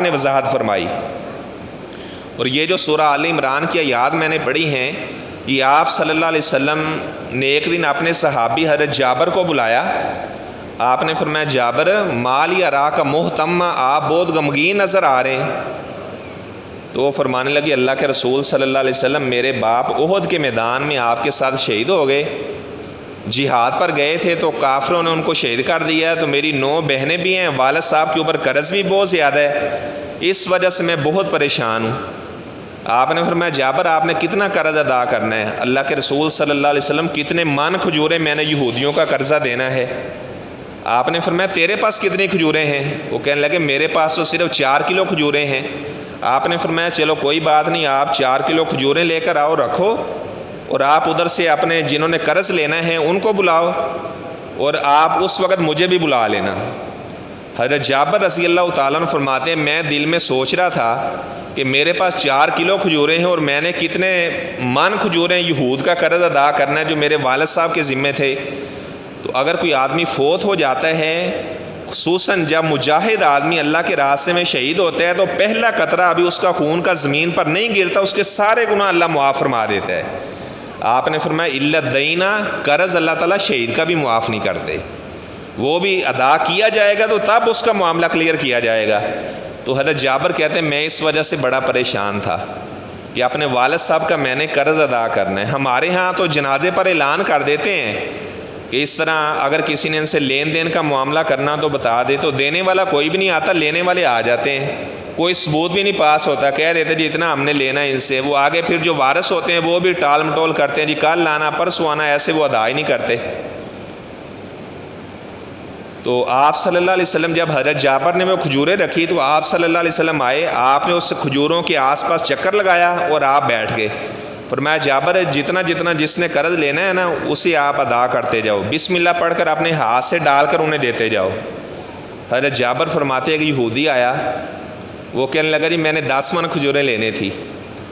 نے وضاحت فرمائی۔ اور یہ جو سورہ آل عمران کی آیات میں نے پڑھی ہیں، یہ آپ صلی اللہ علیہ وسلم نے ایک دن اپنے صحابی حضرت جابر کو بلایا۔ آپ نے فرمایا جابر مال یا راہ کا محتم، آپ بہت غمگین نظر آ رہے ہیں۔ تو وہ فرمانے لگی اللہ کے رسول صلی اللہ علیہ وسلم میرے باپ احد کے میدان میں آپ کے ساتھ شہید ہو گئے، جہاد پر گئے تھے تو کافروں نے ان کو شہید کر دیا، تو میری 9 بہنیں بھی ہیں، والد صاحب کے اوپر قرض بھی بہت زیادہ ہے، اس وجہ سے میں بہت پریشان ہوں۔ آپ نے فرمایا جابر آپ نے کتنا قرض ادا کرنا ہے؟ اللہ کے رسول صلی اللہ علیہ وسلم کتنے من کھجوریں میں نے یہودیوں کا قرضہ دینا ہے؟ آپ نے فرمایا تیرے پاس کتنی کھجوریں ہیں؟ وہ کہنے لگے میرے پاس تو صرف 4 کلو کھجوریں ہیں۔ آپ نے فرمایا چلو کوئی بات نہیں، آپ 4 کلو کھجوریں لے کر آؤ رکھو، اور آپ ادھر سے اپنے جنہوں نے قرض لینا ہے ان کو بلاؤ، اور آپ اس وقت مجھے بھی بلا لینا۔ حضرت جابر رضی اللہ تعالیٰ عنہ فرماتے ہیں میں دل میں سوچ رہا تھا کہ میرے پاس 4 کلو کھجوریں ہیں اور میں نے کتنے من کھجوریں یہود کا قرض ادا کرنا ہے جو میرے والد صاحب کے ذمے تھے۔ تو اگر کوئی آدمی فوت ہو جاتا ہے، خصوصاً جب مجاہد آدمی اللہ کے راستے میں شہید ہوتا ہے، تو پہلا قطرہ ابھی اس کا خون کا زمین پر نہیں گرتا، اس کے سارے گناہ اللہ معاف فرما دیتا ہے۔ آپ نے فرمایا الا الدین، قرض اللہ تعالیٰ شہید کا بھی معاف نہیں کرتے، وہ بھی ادا کیا جائے گا تو تب اس کا معاملہ کلیئر کیا جائے گا۔ تو حضرت جابر کہتے ہیں میں اس وجہ سے بڑا پریشان تھا کہ اپنے والد صاحب کا میں نے قرض ادا کرنا ہے۔ ہمارے ہاں تو جنازے پر اعلان کر دیتے ہیں کہ اس طرح اگر کسی نے ان سے لین دین کا معاملہ کرنا تو بتا دے، تو دینے والا کوئی بھی نہیں آتا، لینے والے آ جاتے ہیں، کوئی ثبوت بھی نہیں پاس ہوتا، کہہ دیتے جی اتنا ہم نے لینا ہے ان سے۔ وہ آگے پھر جو وارث ہوتے ہیں وہ بھی ٹال مٹول کرتے ہیں، جی کل لانا پرسوں آنا، ایسے وہ ادا ہی نہیں کرتے۔ تو آپ صلی اللہ علیہ وسلم جب حضرت جابر نے وہ کھجوریں رکھی تو آپ صلی اللہ علیہ وسلم آئے، آپ نے اس کھجوروں کے آس پاس چکر لگایا اور آپ بیٹھ گئے۔ فرمایا جابر جتنا جتنا جس نے قرض لینا ہے نا اسے آپ ادا کرتے جاؤ، بسم اللہ پڑھ کر اپنے ہاتھ سے ڈال کر انہیں دیتے جاؤ۔ حضرت جابر فرماتے ہیں کہ یہودی آیا، وہ کہنے لگا جی میں نے 10 من کھجوریں لینے تھی۔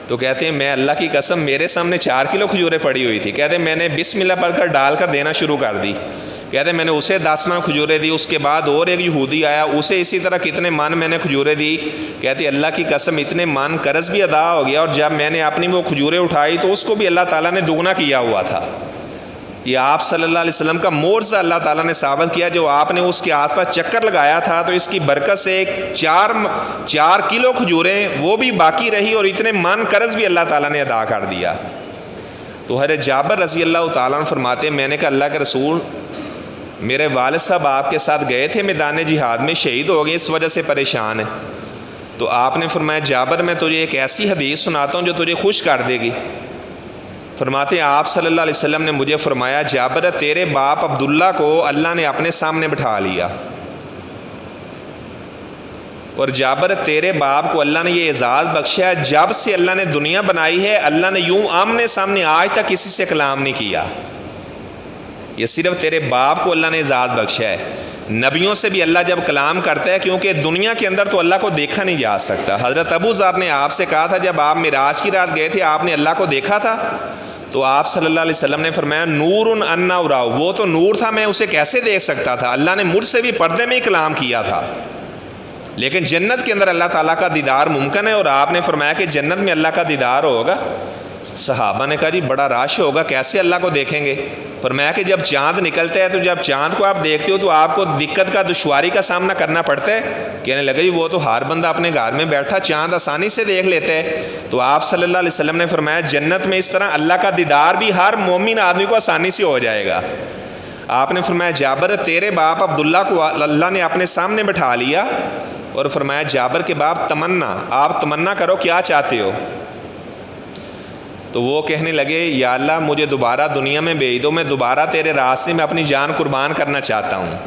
تو کہتے ہیں میں اللہ کی قسم میرے سامنے 4 کلو کھجوریں پڑی ہوئی تھی، کہتے ہیں میں نے بسم اللہ پڑھ کر ڈال کر دینا شروع کر دی، کہتے ہیں میں نے اسے 10 من کھجوریں دی، اس کے بعد اور ایک یہودی آیا، اسے اسی طرح کتنے من میں نے کھجوریں دی، کہتے ہیں اللہ کی قسم اتنے من قرض بھی ادا ہو گیا، اور جب میں نے اپنی وہ کھجوریں اٹھائی تو اس کو بھی اللہ تعالیٰ نے دگنا کیا ہوا تھا۔ یہ آپ صلی اللہ علیہ وسلم کا معجزہ اللہ تعالیٰ نے ثابت کیا، جو آپ نے اس کے آس پاس چکر لگایا تھا تو اس کی برکت سے 4 کلو کھجوریں وہ بھی باقی رہی، اور اتنے من قرض بھی اللہ تعالیٰ نے ادا کر دیا۔ تو حضرت جابر رضی اللہ تعالیٰ عنہ فرماتے ہیں میں نے کہا اللہ کے رسول میرے والد صاحب آپ کے ساتھ گئے تھے میدان جہاد میں، شہید ہو گئے، اس وجہ سے پریشان ہے۔ تو آپ نے فرمایا جابر میں تجھے ایک ایسی حدیث سناتا ہوں جو تجھے خوش کر دے گی۔ فرماتے ہیں آپ صلی اللہ علیہ وسلم نے مجھے فرمایا جابر تیرے باپ عبداللہ کو اللہ نے اپنے سامنے بٹھا لیا، اور جابر تیرے باپ کو اللہ نے یہ اعزاز بخشا، جب سے اللہ نے دنیا بنائی ہے اللہ نے یوں آمنے سامنے آج تک کسی سے کلام نہیں کیا، یہ صرف تیرے باپ کو اللہ نے اعزاز بخشا ہے۔ نبیوں سے بھی اللہ جب کلام کرتا ہے، کیونکہ دنیا کے اندر تو اللہ کو دیکھا نہیں جا سکتا۔ حضرت ابو ذر نے آپ سے کہا تھا جب آپ معراج کی رات گئے تھے آپ نے اللہ کو دیکھا تھا؟ تو آپ صلی اللہ علیہ وسلم نے فرمایا نور انا اراؤ، وہ تو نور تھا میں اسے کیسے دیکھ سکتا تھا، اللہ نے مجھ سے بھی پردے میں ہی کلام کیا تھا، لیکن جنت کے اندر اللہ تعالیٰ کا دیدار ممکن ہے۔ اور آپ نے فرمایا کہ جنت میں اللہ کا دیدار ہوگا۔ صحابہ نے کہا جی بڑا رش ہوگا، کیسے اللہ کو دیکھیں گے؟ فرمایا کہ جب چاند نکلتا ہے تو جب چاند کو آپ دیکھتے ہو تو آپ کو دقت کا دشواری کا سامنا کرنا پڑتا ہے؟ کہنے لگا جی وہ تو ہر بندہ اپنے گھر میں بیٹھا چاند آسانی سے دیکھ لیتے ہے۔ تو آپ صلی اللہ علیہ وسلم نے فرمایا جنت میں اس طرح اللہ کا دیدار بھی ہر مومن آدمی کو آسانی سے ہو جائے گا۔ آپ نے فرمایا جابر تیرے باپ عبداللہ کو اللہ نے اپنے سامنے بٹھا لیا، اور فرمایا جابر کے باپ تمنا، آپ تمنا کرو کیا چاہتے ہو؟ تو وہ کہنے لگے یا اللہ مجھے دوبارہ دنیا میں بھیج دو، میں دوبارہ تیرے راستے میں اپنی جان قربان کرنا چاہتا ہوں۔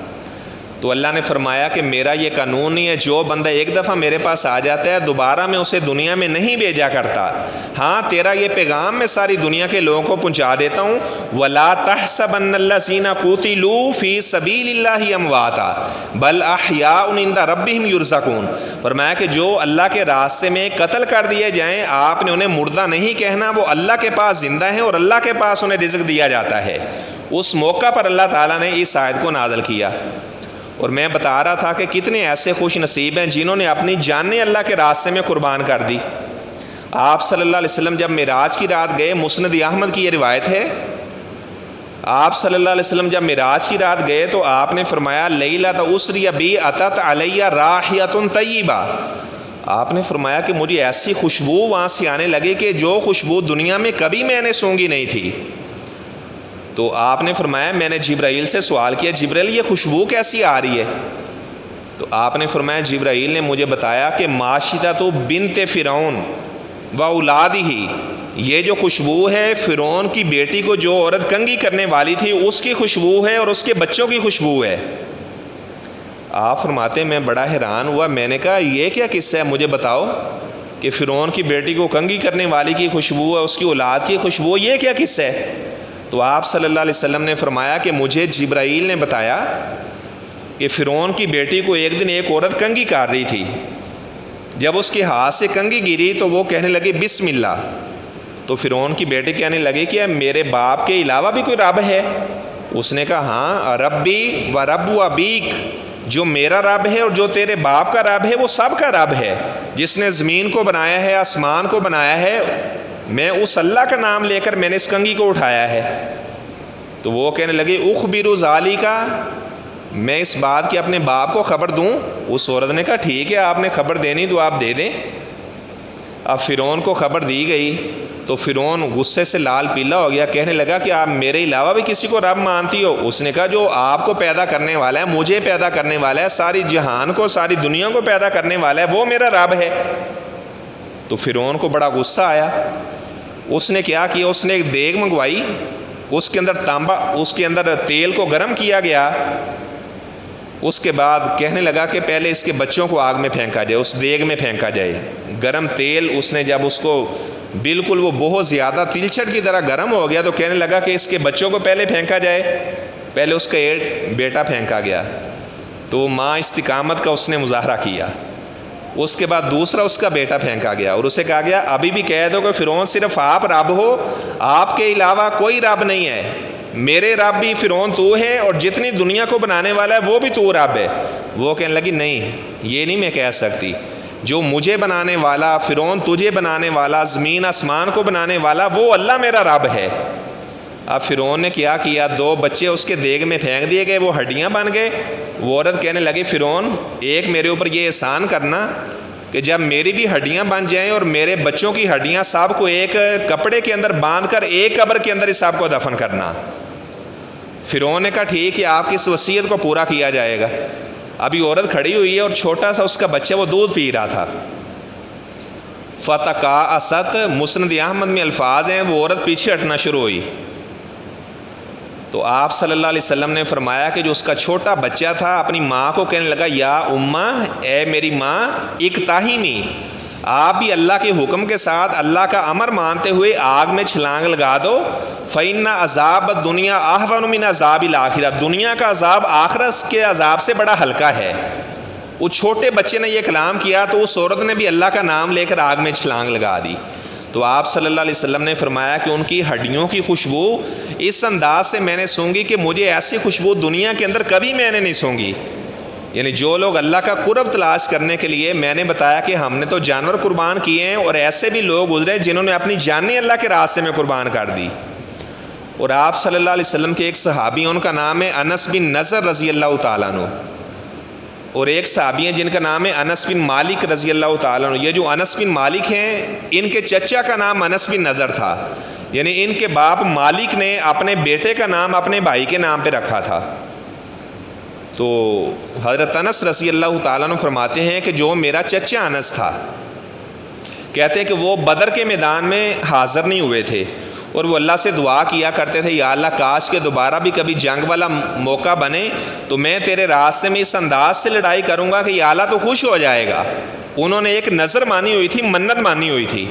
تو اللہ نے فرمایا کہ میرا یہ قانون نہیں ہے، جو بندہ ایک دفعہ میرے پاس آ جاتا ہے دوبارہ میں اسے دنیا میں نہیں بھیجا کرتا۔ ہاں تیرا یہ پیغام میں ساری دنیا کے لوگوں کو پہنچا دیتا ہوں، وَلَا تَحْسَبَنَّ الَّذِينَ قُتِلُوا فِي سَبِيلِ اللَّهِ أَمْوَاتًا بَلْ أَحْيَاءٌ عِندَ رَبِّهِمْ يُرْزَقُونَ۔ فرمایا کہ جو اللہ کے راستے میں قتل کر دیے جائیں آپ نے انہیں مردہ نہیں کہنا، وہ اللہ کے پاس زندہ ہیں اور اللہ کے پاس انہیں رزق دیا جاتا ہے۔ اس موقع پر اللہ تعالیٰ نے اس آیت کو نازل کیا۔ اور میں بتا رہا تھا کہ کتنے ایسے خوش نصیب ہیں جنہوں نے اپنی جانیں اللہ کے راستے میں قربان کر دی۔ آپ صلی اللہ علیہ وسلم جب معراج کی رات گئے، مسند احمد کی یہ روایت ہے، آپ صلی اللہ علیہ وسلم جب معراج کی رات گئے تو آپ نے فرمایا لیلۃ اسری بی اتت علی راحیۃ طیبہ، آپ نے فرمایا کہ مجھے ایسی خوشبو وہاں سے آنے لگی کہ جو خوشبو دنیا میں کبھی میں نے سونگھی نہیں تھی۔ تو آپ نے فرمایا، میں نے جبرائیل سے سوال کیا، جبرائیل یہ خوشبو کیسی آ رہی ہے؟ تو آپ نے فرمایا، جبرائیل نے مجھے بتایا کہ ماشدۃ بنت فرعون و اولادہ، یہ جو خوشبو ہے فرعون کی بیٹی کو جو عورت کنگھی کرنے والی تھی اس کی خوشبو ہے اور اس کے بچوں کی خوشبو ہے۔ آپ فرماتے میں بڑا حیران ہوا، میں نے کہا یہ کیا قصہ ہے، مجھے بتاؤ کہ فرعون کی بیٹی کو کنگھی کرنے والی کی خوشبو ہے، اس کی اولاد کی خوشبو، یہ کیا قصہ ہے؟ تو آپ صلی اللہ علیہ وسلم نے فرمایا کہ مجھے جبرائیل نے بتایا کہ فرعون کی بیٹی کو ایک دن ایک عورت کنگھی کر رہی تھی، جب اس کے ہاتھ سے کنگھی گری تو وہ کہنے لگی بسم اللہ، تو فرعون کی بیٹی کہنے لگی کہ میرے باپ کے علاوہ بھی کوئی رب ہے؟ اس نے کہا ہاں، ربی و رب ابیک، جو میرا رب ہے اور جو تیرے باپ کا رب ہے وہ سب کا رب ہے، جس نے زمین کو بنایا ہے، آسمان کو بنایا ہے، میں اس اللہ کا نام لے کر میں نے اس کنگھی کو اٹھایا ہے۔ تو وہ کہنے لگی اخبر ذالک، میں اس بات کی اپنے باپ کو خبر دوں؟ اس عورت نے کہا ٹھیک ہے، آپ نے خبر دینی تو آپ دے دیں۔ اب فرعون کو خبر دی گئی تو فرعون غصے سے لال پیلا ہو گیا، کہنے لگا کہ آپ میرے علاوہ بھی کسی کو رب مانتی ہو؟ اس نے کہا جو آپ کو پیدا کرنے والا ہے، مجھے پیدا کرنے والا ہے، ساری جہان کو، ساری دنیا کو پیدا کرنے والا ہے، وہ میرا رب ہے۔ تو فرعون کو بڑا غصہ آیا، اس نے کیا کیا، اس نے ایک دیگ منگوائی، اس کے اندر تانبا، اس کے اندر تیل کو گرم کیا گیا، اس کے بعد کہنے لگا کہ پہلے اس کے بچوں کو آگ میں پھینکا جائے، اس دیگ میں پھینکا جائے۔ گرم تیل اس نے جب اس کو بالکل وہ بہت زیادہ تلچھٹ کی طرح گرم ہو گیا تو کہنے لگا کہ اس کے بچوں کو پہلے پھینکا جائے، پہلے اس کا ایک بیٹا پھینکا گیا، تو وہ ماں استقامت کا اس نے مظاہرہ کیا، اس کے بعد دوسرا اس کا بیٹا پھینکا گیا، اور اسے کہا گیا ابھی بھی کہہ دو کہ فرعون صرف آپ رب ہو، آپ کے علاوہ کوئی رب نہیں ہے، میرے رب بھی فرعون تو ہے اور جتنی دنیا کو بنانے والا ہے وہ بھی تو رب ہے۔ وہ کہنے لگی نہیں، یہ نہیں میں کہہ سکتی، جو مجھے بنانے والا، فرعون تجھے بنانے والا، زمین آسمان کو بنانے والا، وہ اللہ میرا رب ہے۔ اب فرعون نے کیا کیا، دو بچے اس کے دیگ میں پھینک دیے گئے، وہ ہڈیاں بن گئے۔ وہ عورت کہنے لگی فرعون ایک میرے اوپر یہ احسان کرنا کہ جب میری بھی ہڈیاں بن جائیں اور میرے بچوں کی ہڈیاں سب کو ایک کپڑے کے اندر باندھ کر ایک قبر کے اندر اس سب کو دفن کرنا۔ فرعون نے کہا ٹھیک ہے، آپ کی اس وصیت کو پورا کیا جائے گا۔ ابھی عورت کھڑی ہوئی ہے اور چھوٹا سا اس کا بچہ وہ دودھ پی رہا تھا۔ فتقاءست، مسند احمد میں الفاظ ہیں، وہ عورت پیچھے ہٹنا شروع ہوئی۔ تو آپ صلی اللہ علیہ وسلم نے فرمایا کہ جو اس کا چھوٹا بچہ تھا اپنی ماں کو کہنے لگا یا اماں، اے میری ماں، اقتحمی، آپ بھی اللہ کے حکم کے ساتھ اللہ کا امر مانتے ہوئے آگ میں چھلانگ لگا دو، فإن عذاب الدنیا اہون من عذاب الآخرہ، دنیا کا عذاب آخرت کے عذاب سے بڑا ہلکا ہے۔ وہ چھوٹے بچے نے یہ کلام کیا تو اس عورت نے بھی اللہ کا نام لے کر آگ میں چھلانگ لگا دی۔ تو آپ صلی اللہ علیہ وسلم نے فرمایا کہ ان کی ہڈیوں کی خوشبو اس انداز سے میں نے سونگھی کہ مجھے ایسی خوشبو دنیا کے اندر کبھی میں نے نہیں سونگھی۔ یعنی جو لوگ اللہ کا قرب تلاش کرنے کے لیے، میں نے بتایا کہ ہم نے تو جانور قربان کیے ہیں، اور ایسے بھی لوگ گزرے جنہوں نے اپنی جانیں اللہ کے راستے میں قربان کر دی۔ اور آپ صلی اللہ علیہ وسلم کے ایک صحابی، ان کا نام ہے انس بن نضر رضی اللہ تعالیٰ عنہ، اور ایک صحابی ہیں جن کا نام ہے انس بن مالک رضی اللہ تعالیٰ عنہ۔ یہ جو انس بن مالک ہیں، ان کے چچا کا نام انس بن نضر تھا، یعنی ان کے باپ مالک نے اپنے بیٹے کا نام اپنے بھائی کے نام پہ رکھا تھا۔ تو حضرت انس رضی اللہ تعالیٰ عنہ فرماتے ہیں کہ جو میرا چچا انس تھا، کہتے ہیں کہ وہ بدر کے میدان میں حاضر نہیں ہوئے تھے، اور وہ اللہ سے دعا کیا کرتے تھے یا اللہ کاش کہ دوبارہ بھی کبھی جنگ والا موقع بنے تو میں تیرے راستے میں اس انداز سے لڑائی کروں گا کہ یا اللہ تو خوش ہو جائے گا۔ انہوں نے ایک نظر مانی ہوئی تھی، منت مانی ہوئی تھی۔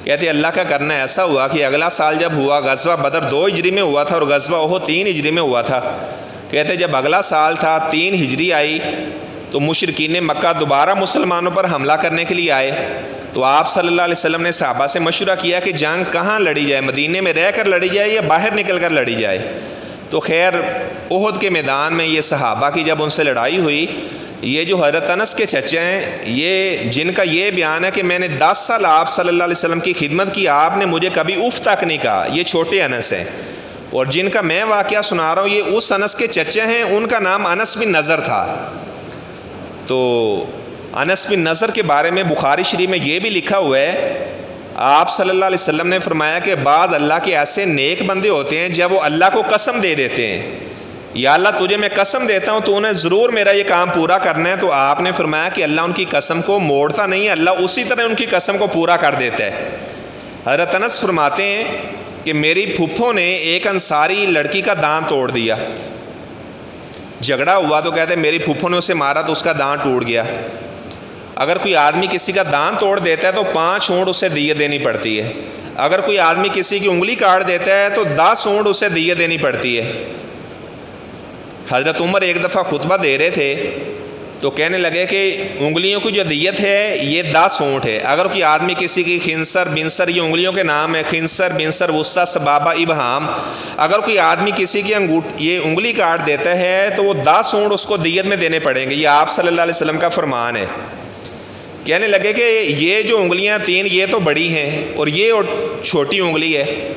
کہتے اللہ کا کرنا ایسا ہوا کہ اگلا سال جب ہوا، غزوہ بدر 2 ہجری میں ہوا تھا اور غزوہ احد 3 ہجری میں ہوا تھا۔ کہتے جب اگلا سال تھا، 3 ہجری آئی، تو مشرکین مکہ دوبارہ مسلمانوں پر حملہ کرنے کے لیے آئے۔ تو آپ صلی اللہ علیہ وسلم نے صحابہ سے مشورہ کیا کہ جنگ کہاں لڑی جائے، مدینے میں رہ کر لڑی جائے یا باہر نکل کر لڑی جائے؟ تو خیر احد کے میدان میں یہ صحابہ کی جب ان سے لڑائی ہوئی، یہ جو حضرت انس کے چچے ہیں، یہ جن کا یہ بیان ہے کہ میں نے 10 سال آپ صلی اللہ علیہ وسلم کی خدمت کی، آپ نے مجھے کبھی اف تک نہیں کہا، یہ چھوٹے انس ہیں، اور جن کا میں واقعہ سنا رہا ہوں یہ اس انس کے چچے ہیں، ان کا نام انس بن نضر تھا۔ تو انس بن نضر کے بارے میں بخاری شریف میں یہ بھی لکھا ہوا ہے، آپ صلی اللہ علیہ وسلم نے فرمایا کہ بعض اللہ کے ایسے نیک بندے ہوتے ہیں جب وہ اللہ کو قسم دے دیتے ہیں، یا اللہ تجھے میں قسم دیتا ہوں تو انہیں ضرور میرا یہ کام پورا کرنا ہے، تو آپ نے فرمایا کہ اللہ ان کی قسم کو موڑتا نہیں ہے، اللہ اسی طرح ان کی قسم کو پورا کر دیتا ہے۔ حضرت انس فرماتے ہیں کہ میری پھپھو نے ایک انصاری لڑکی کا دانت توڑ دیا، جھگڑا ہوا تو کہتے ہیں میری پھپھو نے اسے مارا تو اس کا دانت ٹوٹ گیا۔ اگر کوئی آدمی کسی کا دانت توڑ دیتا ہے تو 5 اونٹ اسے دیت دینی پڑتی ہے، اگر کوئی آدمی کسی کی انگلی کاٹ دیتا ہے تو 10 اونٹ اسے دیت دینی پڑتی ہے۔ حضرت عمر ایک دفعہ خطبہ دے رہے تھے تو کہنے لگے کہ انگلیوں کی جو دیت ہے یہ 10 اونٹ ہے، اگر کوئی آدمی کسی کی خنصر بنصر، یہ انگلیوں کے نام ہے، خنصر بنصر وسطی سبابہ ابہام، اگر کوئی آدمی کسی کی یہ انگلی کاٹ دیتا ہے تو وہ 10 اونٹ اس کو دیت میں دینے پڑیں گے، یہ آپ صلی اللہ علیہ وسلم کا فرمان ہے۔ کہنے لگے کہ یہ جو انگلیاں 3 یہ تو بڑی ہیں اور یہ چھوٹی انگلی ہے،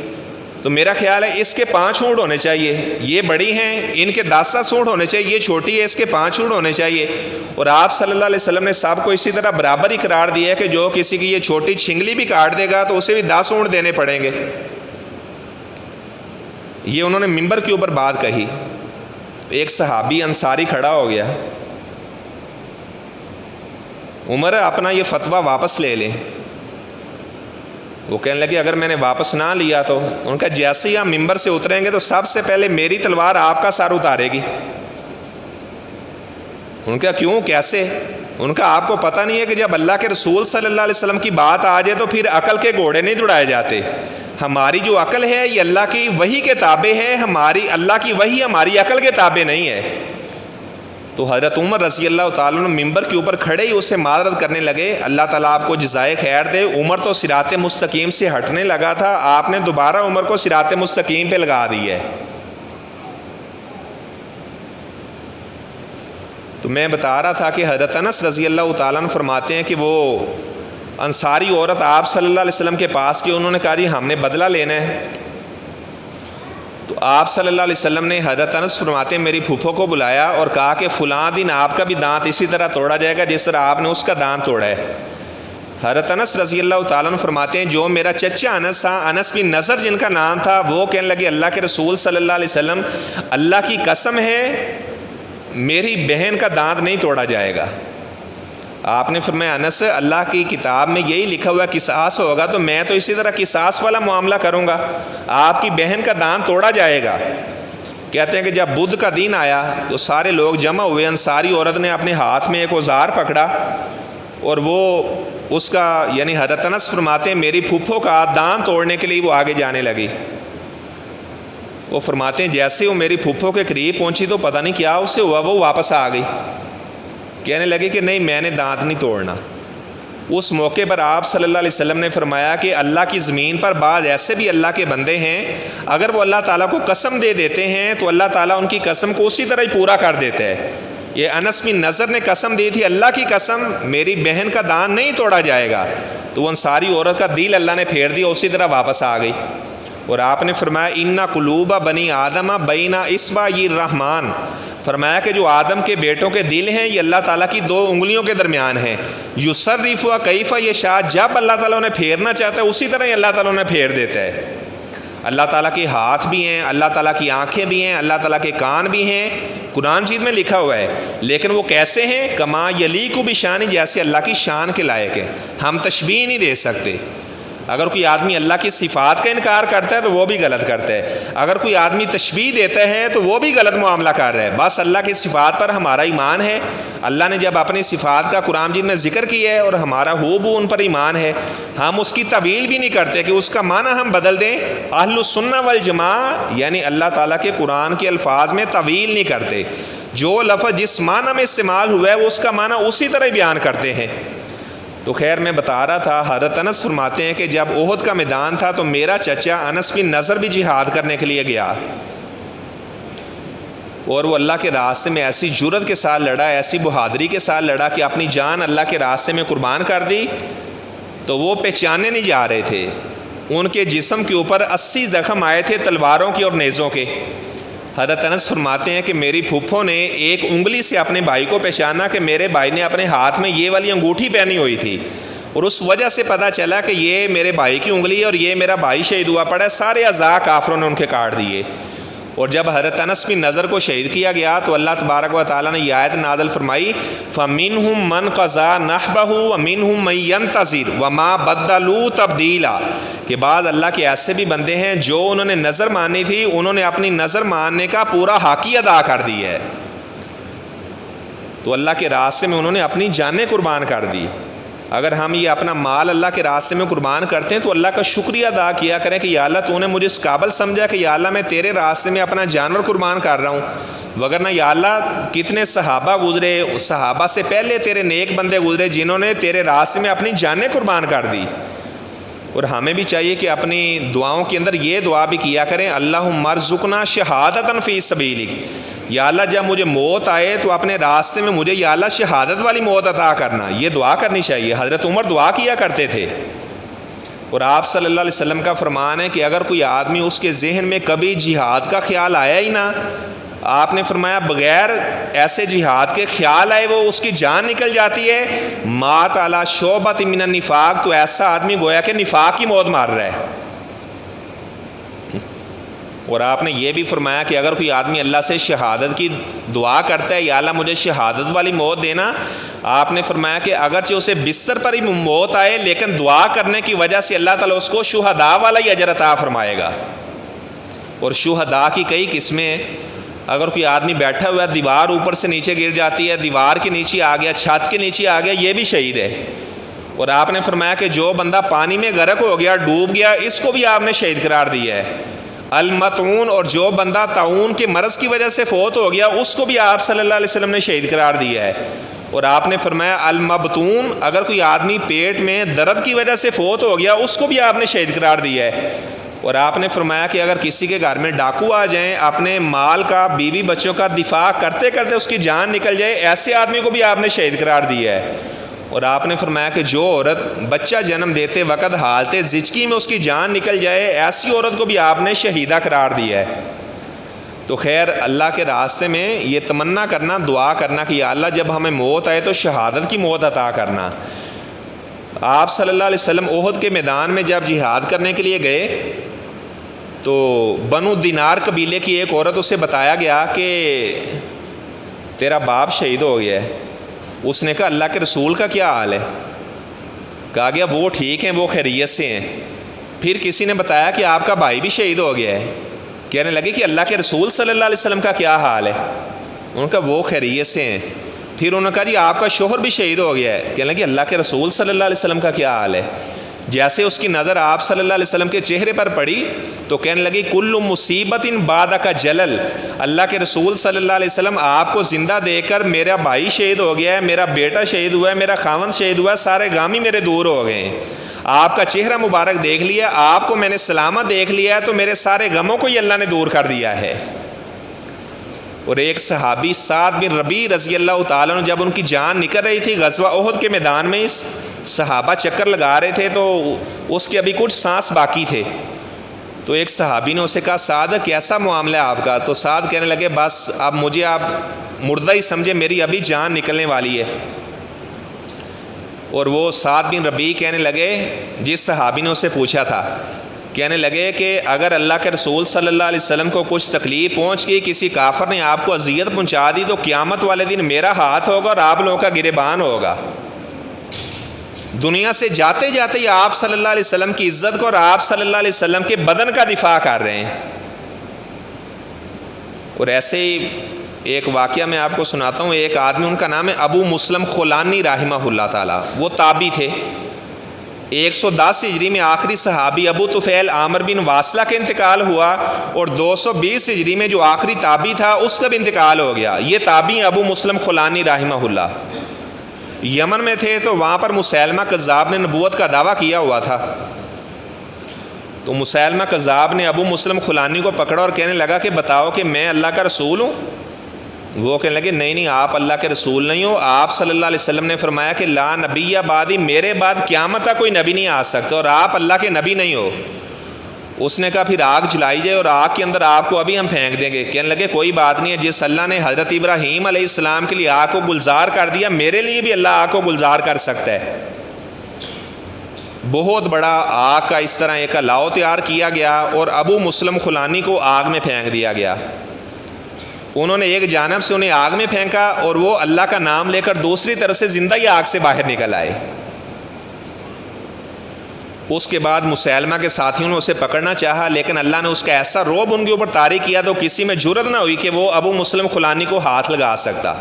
تو میرا خیال ہے اس کے 5 اونٹ ہونے چاہیے، یہ بڑی ہیں ان کے 10 اونٹ ہونے چاہیے، یہ چھوٹی ہے اس کے 5 اونٹ ہونے چاہیے۔ اور آپ صلی اللہ علیہ وسلم نے سب کو اسی طرح برابر ہی قرار دیا ہے کہ جو کسی کی یہ چھوٹی چھنگلی بھی کاٹ دے گا تو اسے بھی 10 اونٹ دینے پڑیں گے۔ یہ انہوں نے ممبر کے اوپر بات کہی، ایک صحابی انصاری کھڑا ہو گیا، عمر اپنا یہ فتویٰ واپس لے لیں۔ وہ کہنے لگے اگر میں نے واپس نہ لیا تو، ان کا جیسے ہی آپ ممبر سے اتریں گے تو سب سے پہلے میری تلوار آپ کا سر اتارے گی۔ ان کا کیوں کیسے؟ ان کا آپ کو پتہ نہیں ہے کہ جب اللہ کے رسول صلی اللہ علیہ وسلم کی بات آ جائے تو پھر عقل کے گھوڑے نہیں دوڑائے جاتے۔ ہماری جو عقل ہے یہ اللہ کی وحی کے تابع ہے، ہماری اللہ کی وحی ہماری عقل کے تابع نہیں ہے۔ تو حضرت عمر رضی اللہ تعالیٰ عنہ ممبر کے اوپر کھڑے ہی اس سے معذرت کرنے لگے، اللہ تعالیٰ آپ کو جزائے خیر دے، عمر تو صراط مستقیم سے ہٹنے لگا تھا، آپ نے دوبارہ عمر کو صراط مستقیم پہ لگا دی ہے۔ تو میں بتا رہا تھا کہ حضرت انس رضی اللہ تعالیٰ عنہ فرماتے ہیں کہ وہ انصاری عورت آپ صلی اللہ علیہ وسلم کے پاس کی، انہوں نے کہا جی ہم نے بدلہ لینا ہے۔ تو آپ صلی اللہ علیہ وسلم نے حضرت انس فرماتے ہیں میری پھوپھو کو بلایا اور کہا کہ فلاں دن آپ کا بھی دانت اسی طرح توڑا جائے گا جس طرح آپ نے اس کا دانت توڑا ہے۔ حضرت انس رضی اللہ تعالیٰ عنہ فرماتے ہیں جو میرا چچا انس تھا، انس بن نضر جن کا نام تھا، وہ کہنے لگے اللہ کے رسول صلی اللہ علیہ وسلم اللہ کی قسم ہے میری بہن کا دانت نہیں توڑا جائے گا۔ آپ نے فرمایا انس اللہ کی کتاب میں یہی لکھا ہوا قصاص ہوگا تو میں تو اسی طرح قصاص والا معاملہ کروں گا، آپ کی بہن کا دانت توڑا جائے گا۔ کہتے ہیں کہ جب بدھ کا دن آیا تو سارے لوگ جمع ہوئے، انصاری عورت نے اپنے ہاتھ میں ایک اوزار پکڑا اور وہ اس کا یعنی حضرت انس فرماتے ہیں میری پھوپھو کا دانت توڑنے کے لیے وہ آگے جانے لگی۔ وہ فرماتے ہیں جیسے وہ میری پھوپھو کے قریب پہنچی تو پتہ نہیں کیا اس سے ہوا، وہ واپس آ گئی، کہنے لگے کہ نہیں میں نے دانت نہیں توڑنا۔ اس موقع پر آپ صلی اللہ علیہ وسلم نے فرمایا کہ اللہ کی زمین پر بعض ایسے بھی اللہ کے بندے ہیں اگر وہ اللہ تعالیٰ کو قسم دے دیتے ہیں تو اللہ تعالیٰ ان کی قسم کو اسی طرح ہی پورا کر دیتا ہے۔ یہ انس بن نضر نے قسم دی تھی اللہ کی قسم میری بہن کا دانت نہیں توڑا جائے گا، تو وہ انصاری عورت کا دل اللہ نے پھیر دیا، اسی طرح واپس آ گئی۔ اور آپ نے فرمایا اِنَّ قُلُوبَ بنی آدم بین اصبعی الرحمن، فرمایا کہ جو آدم کے بیٹوں کے دل ہیں یہ اللہ تعالیٰ کی 2 انگلیوں کے درمیان ہیں، یصرفها کیف یشاء، جب اللہ تعالیٰ انہیں پھیرنا چاہتا ہے اسی طرح ہی اللہ تعالیٰ انہیں پھیر دیتا ہے۔ اللہ تعالیٰ کے ہاتھ بھی ہیں، اللہ تعالیٰ کی آنکھیں بھی ہیں، اللہ تعالیٰ کے کان بھی ہیں، قرآن مجید میں لکھا ہوا ہے، لیکن وہ کیسے ہیں؟ کما یلیق بشان، جیسے اللہ کی شان کے لائق ہے، ہم تشبیہ نہیں دے سکتے۔ اگر کوئی آدمی اللہ کی صفات کا انکار کرتا ہے تو وہ بھی غلط کرتا ہے، اگر کوئی آدمی تشبیہ دیتا ہے تو وہ بھی غلط معاملہ کر رہا ہے۔ بس اللہ کی صفات پر ہمارا ایمان ہے، اللہ نے جب اپنی صفات کا قرآن مجید میں ذکر کیا ہے اور ہمارا ہو ان پر ایمان ہے، ہم اس کی تعویل بھی نہیں کرتے کہ اس کا معنی ہم بدل دیں۔ اہل السنہ والجماعہ یعنی اللہ تعالیٰ کے قرآن کے الفاظ میں تعویل نہیں کرتے، جو لفظ جس معنی میں استعمال ہوا ہے وہ اس کا معنی اسی طرح بیان کرتے ہیں۔ تو خیر میں بتا رہا تھا حضرت انس فرماتے ہیں کہ جب احد کا میدان تھا تو میرا چچا انس بن نضر بھی جہاد کرنے کے لیے گیا، اور وہ اللہ کے راستے میں ایسی جرت کے ساتھ لڑا، ایسی بہادری کے ساتھ لڑا کہ اپنی جان اللہ کے راستے میں قربان کر دی، تو وہ پہچانے نہیں جا رہے تھے۔ ان کے جسم کے اوپر 80 زخم آئے تھے تلواروں کے اور نیزوں کے۔ حضرت انس فرماتے ہیں کہ میری پھپھو نے ایک انگلی سے اپنے بھائی کو پہچانا کہ میرے بھائی نے اپنے ہاتھ میں یہ والی انگوٹھی پہنی ہوئی تھی، اور اس وجہ سے پتہ چلا کہ یہ میرے بھائی کی انگلی ہے اور یہ میرا بھائی شہید ہوا پڑا ہے۔ سارے اعضاء کافروں نے ان کے کاٹ دیے۔ اور جب حضرت انس بن نضر کو شہید کیا گیا تو اللہ تبارک و تعالیٰ نے یہ آیت نازل فرمائی، فَمِنْهُمْ مَنْ قَضَى نَحْبَهُ وَمِنْهُمْ مَنْ يَنْتَظِرُ وَمَا بَدَّلُوا تَبْدِيلًا، کہ بعض اللہ کے ایسے بھی بندے ہیں جو انہوں نے نظر مانی تھی، انہوں نے اپنی نظر ماننے کا پورا حق ادا کر دی ہے، تو اللہ کے راستے میں انہوں نے اپنی جانیں قربان کر دی۔ اگر ہم یہ اپنا مال اللہ کے راستے میں قربان کرتے ہیں تو اللہ کا شکریہ ادا کیا کریں کہ یا اللہ تو نے مجھے اس قابل سمجھا کہ یا اللہ میں تیرے راستے میں اپنا جانور قربان کر رہا ہوں، وگرنہ یا اللہ کتنے صحابہ گزرے، صحابہ سے پہلے تیرے نیک بندے گزرے جنہوں نے تیرے راستے میں اپنی جانیں قربان کر دی۔ اور ہمیں بھی چاہیے کہ اپنی دعاؤں کے اندر یہ دعا بھی کیا کریں، اللہم ارزقنا شہادۃ فی سبیلک، یا اللہ جب مجھے موت آئے تو اپنے راستے میں مجھے یا اللہ شہادت والی موت عطا کرنا۔ یہ دعا کرنی چاہیے۔ حضرت عمر دعا کیا کرتے تھے، اور آپ صلی اللہ علیہ وسلم کا فرمان ہے کہ اگر کوئی آدمی اس کے ذہن میں کبھی جہاد کا خیال آیا ہی نہ، آپ نے فرمایا بغیر ایسے جہاد کے خیال آئے وہ اس کی جان نکل جاتی ہے، مات علی شعبۃ من النفاق، تو ایسا آدمی گویا کہ نفاق کی موت مار رہا ہے۔ اور آپ نے یہ بھی فرمایا کہ اگر کوئی آدمی اللہ سے شہادت کی دعا کرتا ہے، یا اللہ مجھے شہادت والی موت دینا، آپ نے فرمایا کہ اگرچہ اسے بستر پر ہی موت آئے لیکن دعا کرنے کی وجہ سے اللہ تعالیٰ اس کو شہداء والا ہی اجر عطا فرمائے گا۔ اور شہداء کی کئی قسمیں ہیں۔ اگر کوئی آدمی بیٹھا ہوا ہے، دیوار اوپر سے نیچے گر جاتی ہے، دیوار کے نیچے آ گیا، چھت کے نیچے آ گیا، یہ بھی شہید ہے۔ اور آپ نے فرمایا کہ جو بندہ پانی میں غرق ہو گیا، ڈوب گیا، اس کو بھی آپ نے شہید قرار دیا ہے۔ المطعون، اور جو بندہ طاعون کے مرض کی وجہ سے فوت ہو گیا، اس کو بھی آپ صلی اللہ علیہ وسلم نے شہید قرار دیا ہے۔ اور آپ نے فرمایا المبتون، اگر کوئی آدمی پیٹ میں درد کی وجہ سے فوت ہو گیا، اس کو بھی آپ نے شہید قرار دیا ہے۔ اور آپ نے فرمایا کہ اگر کسی کے گھر میں ڈاکو آ جائیں، اپنے مال کا، بیوی بچوں کا دفاع کرتے کرتے اس کی جان نکل جائے، ایسے آدمی کو بھی آپ نے شہید قرار دیا ہے۔ اور آپ نے فرمایا کہ جو عورت بچہ جنم دیتے وقت حالت زچگی میں اس کی جان نکل جائے، ایسی عورت کو بھی آپ نے شہیدہ قرار دیا ہے۔ تو خیر اللہ کے راستے میں یہ تمنا کرنا، دعا کرنا کہ یا اللہ جب ہمیں موت آئے تو شہادت کی موت عطا کرنا۔ آپ صلی اللہ علیہ وسلم احد کے میدان میں جب جہاد کرنے کے لیے گئے تو بنو دینار قبیلے کی ایک عورت، اسے بتایا گیا کہ تیرا باپ شہید ہو گیا ہے۔ اس نے کہا اللہ کے رسول کا کیا حال ہے؟ کہا گیا وہ ٹھیک ہیں، وہ خیریت سے ہیں۔ پھر کسی نے بتایا کہ آپ کا بھائی بھی شہید ہو گیا ہے۔ کہنے لگے کہ اللہ کے رسول صلی اللہ علیہ وسلم کا کیا حال ہے؟ انہوں نے کہا وہ خیریت سے ہیں۔ پھر انہوں نے کہا جی آپ کا شوہر بھی شہید ہو گیا ہے۔ کہنے لگے اللہ کے رسول صلی اللہ علیہ وسلم کا کیا حال ہے؟ جیسے اس کی نظر آپ صلی اللہ علیہ وسلم کے چہرے پر پڑی تو کہنے لگی کل مصیبت بعدک جلل، اللہ کے رسول صلی اللہ علیہ وسلم آپ کو زندہ دیکھ کر میرا بھائی شہید ہو گیا ہے، میرا بیٹا شہید ہوا ہے، میرا خاوند شہید ہوا ہے، سارے غم ہی میرے دور ہو گئے ہیں۔ آپ کا چہرہ مبارک دیکھ لیا، آپ کو میں نے سلامت دیکھ لیا ہے، تو میرے سارے غموں کو ہی اللہ نے دور کر دیا ہے۔ اور ایک صحابی سعد بن ربیع رضی اللہ تعالیٰ عنہ، جب ان کی جان نکل رہی تھی غزوہ احد کے میدان میں، صحابہ چکر لگا رہے تھے تو اس کے ابھی کچھ سانس باقی تھے، تو ایک صحابی نے اسے کہا سعد کیسا معاملہ ہے آپ کا؟ تو سعد کہنے لگے بس اب مجھے آپ مردہ ہی سمجھے، میری ابھی جان نکلنے والی ہے۔ اور وہ سعد بن ربیع کہنے لگے، جس صحابی نے اسے پوچھا تھا، کہنے لگے کہ اگر اللہ کے رسول صلی اللہ علیہ وسلم کو کچھ تکلیف پہنچ گئی، کسی کافر نے آپ کو اذیت پہنچا دی، تو قیامت والے دن میرا ہاتھ ہوگا اور آپ لوگوں کا گریبان ہوگا۔ دنیا سے جاتے جاتے یہ آپ صلی اللہ علیہ وسلم کی عزت کو اور آپ صلی اللہ علیہ وسلم کے بدن کا دفاع کر رہے ہیں۔ اور ایسے ہی ایک واقعہ میں آپ کو سناتا ہوں، ایک آدمی، ان کا نام ہے ابو مسلم خولانی رحمہ اللہ تعالیٰ، وہ تابعی تھے۔ 110 ہجری میں آخری صحابی ابو طفیل عامر بن واصلہ کا انتقال ہوا، اور 220 ہجری میں جو آخری تابعی تھا اس کا بھی انتقال ہو گیا۔ یہ تابعی ابو مسلم خولانی رحمہ اللہ یمن میں تھے، تو وہاں پر مسیلمہ کذاب نے نبوت کا دعویٰ کیا ہوا تھا۔ تو مسیلمہ کذاب نے ابو مسلم خولانی کو پکڑا اور کہنے لگا کہ بتاؤ کہ میں اللہ کا رسول ہوں؟ وہ کہنے لگے نہیں نہیں، آپ اللہ کے رسول نہیں ہو. آپ صلی اللہ علیہ وسلم نے فرمایا کہ لا نبی بعدی، میرے بعد قیامت تک کوئی نبی نہیں آ سکتا، اور آپ اللہ کے نبی نہیں ہو. اس نے کہا پھر آگ جلائی جائے اور آگ کے اندر آپ کو ابھی ہم پھینک دیں گے. کہنے لگے کوئی بات نہیں ہے، جس اللہ نے حضرت ابراہیم علیہ السلام کے لیے آگ کو گلزار کر دیا، میرے لیے بھی اللہ آگ کو گلزار کر سکتا ہے. بہت بڑا آگ کا اس طرح ایک الاؤ تیار کیا گیا اور ابو مسلم خلانی کو آگ میں پھینک دیا گیا. انہوں نے ایک جانب سے انہیں آگ میں پھینکا اور وہ اللہ کا نام لے کر دوسری طرف سے زندہ ہی آگ سے باہر نکل آئے. اس کے بعد مسیلمہ کے ساتھیوں نے اسے پکڑنا چاہا، لیکن اللہ نے اس کا ایسا رعب ان کے اوپر طاری کیا تو کسی میں جرت نہ ہوئی کہ وہ ابو مسلم خلانی کو ہاتھ لگا سکتا.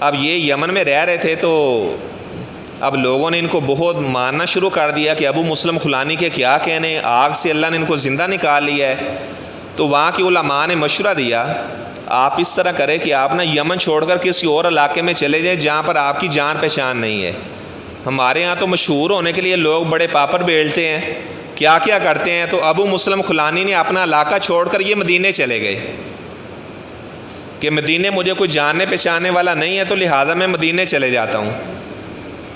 اب یہ یمن میں رہ رہے تھے تو اب لوگوں نے ان کو بہت ماننا شروع کر دیا کہ ابو مسلم خلانی کے کیا کہنے، آگ سے اللہ نے ان کو زندہ نکال لیا ہے. تو وہاں کے علماء نے مشورہ دیا آپ اس طرح کریں کہ آپ نا یمن چھوڑ کر کسی اور علاقے میں چلے جائیں جہاں پر آپ کی جان پہچان نہیں ہے. ہمارے ہاں تو مشہور ہونے کے لیے لوگ بڑے پاپڑ بیلتے ہیں، کیا کیا کرتے ہیں. تو ابو مسلم خلانی نے اپنا علاقہ چھوڑ کر یہ مدینے چلے گئے کہ مدینے مجھے کوئی جاننے پہچاننے والا نہیں ہے، تو لہٰذا میں مدینے چلے جاتا ہوں.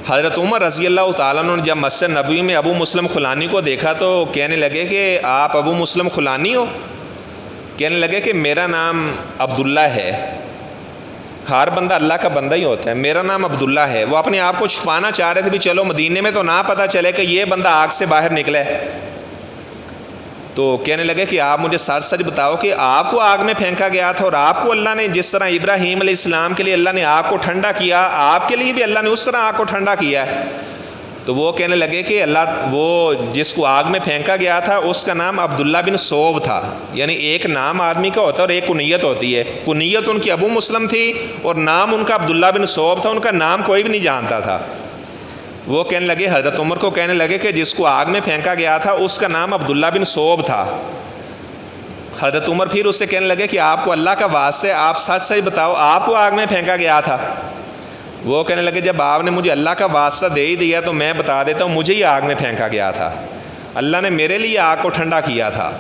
حضرت عمر رضی اللہ تعالیٰ عنہ نے جب مسجد نبوی میں ابو مسلم خلانی کو دیکھا تو کہنے لگے کہ آپ ابو مسلم خلانی ہو؟ کہنے لگے کہ میرا نام عبداللہ ہے. ہر بندہ اللہ کا بندہ ہی ہوتا ہے، میرا نام عبداللہ ہے. وہ اپنے آپ کو چھپانا چاہ رہے تھے بھی چلو مدینے میں تو نہ پتہ چلے کہ یہ بندہ آگ سے باہر نکلے. تو کہنے لگے کہ آپ مجھے سچ سچ بتاؤ کہ آپ کو آگ میں پھینکا گیا تھا اور آپ کو اللہ نے جس طرح ابراہیم علیہ السلام کے لیے اللہ نے آگ کو ٹھنڈا کیا، آپ کے لیے بھی اللہ نے اس طرح آگ کو ٹھنڈا کیا ہے. تو وہ کہنے لگے کہ اللہ، وہ جس کو آگ میں پھینکا گیا تھا اس کا نام عبداللہ بن صوب تھا. یعنی ایک نام آدمی کا ہوتا ہے اور ایک کنیت ہوتی ہے. کنیت ان کی ابو مسلم تھی اور نام ان کا عبداللہ بن صوب تھا. ان کا نام کوئی بھی نہیں جانتا تھا. وہ کہنے لگے، حضرت عمر کو کہنے لگے کہ جس کو آگ میں پھینکا گیا تھا اس کا نام عبداللہ بن صوب تھا. حضرت عمر پھر اس سے کہنے لگے کہ آپ کو اللہ کا واسطہ ہے آپ سچ سچ بتاؤ آپ کو آگ میں پھینکا گیا تھا؟ وہ کہنے لگے جب آپ نے مجھے اللہ کا واسطہ دے ہی دیا تو میں بتا دیتا ہوں مجھے ہی آگ میں پھینکا گیا تھا، اللہ نے میرے لیے آگ کو ٹھنڈا کیا تھا.